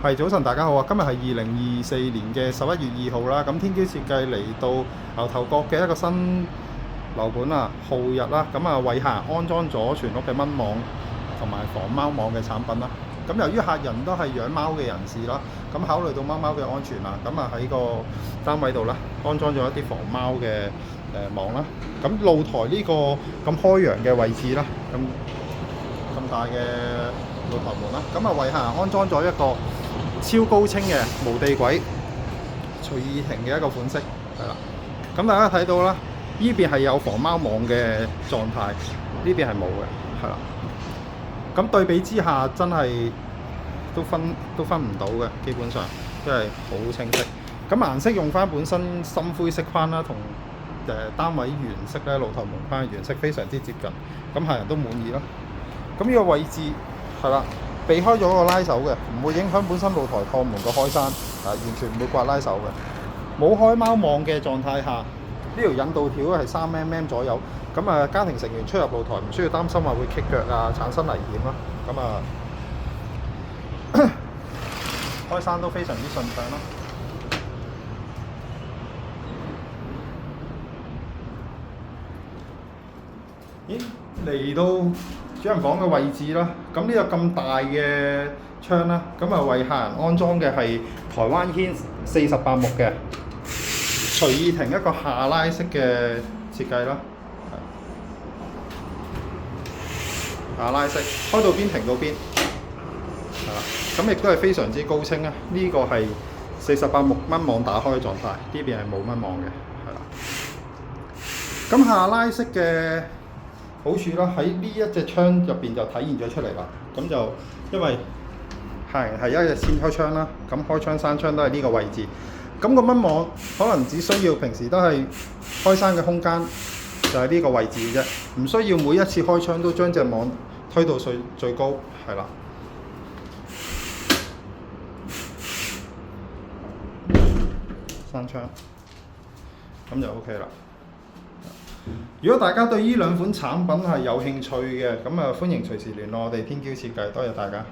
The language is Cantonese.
係早晨，大家好啊！今日係2024年嘅11月2號啦。咁天驕設計嚟到牛頭角嘅一個新樓盤啊，浩日啦。咁啊，為客人安裝咗全屋嘅蚊網同埋防貓網嘅產品啦。咁由於客人都係養貓嘅人士啦，咁考慮到貓貓嘅安全啊，咁啊喺個單位度啦安裝咗一啲防貓嘅網啦。咁露台呢個咁開揚嘅位置啦，咁大嘅露台門啦，咁啊為客人安裝咗一個超高清嘅無地軌隨意停嘅一個款式，係啦。咁大家睇到啦，呢邊係有防貓網嘅狀態，呢邊係冇嘅，係啦。咁對比之下，真係都分唔到嘅，基本上都係好清晰。咁顏色用翻本身深灰色框啦，同單位原色咧，露台門框嘅原色非常之接近，咁客人都滿意啦。咁呢個位置係啦，避開咗個拉手嘅，唔會影響本身露台趟門個開山，完全唔會刮拉手嘅。冇開貓網嘅狀態下，呢條引導條係3mm 左右，咁啊家庭成員出入露台唔需要擔心話會棘腳啊，產生危險啦。咁啊開山都非常之順暢啦。咦，嚟到主人房嘅位置啦，咁呢個咁大嘅窗啦，咁啊為客人安裝嘅係台灣軒48木嘅隨意停一個下拉式嘅設計啦，下拉式開到邊停到邊，係啦，咁亦都係非常之高清啊！呢個係48木蚊網打開嘅狀態，呢邊係冇蚊網嘅，係啦。咁下拉式嘅好處啦，喺呢一隻窗入邊就體現咗出嚟啦。咁就因為客人係一日先開窗啦，咁開窗閂窗都係呢個位置。咁個蚊網可能只需要平時都係開閂嘅空間，就係呢個位置嘅啫，唔需要每一次開窗都將隻網推到最高，係啦。閂窗，咁就 OK 啦。如果大家對呢兩款產品係有興趣嘅，咁啊歡迎隨時聯絡我哋天驕設計，多謝大家。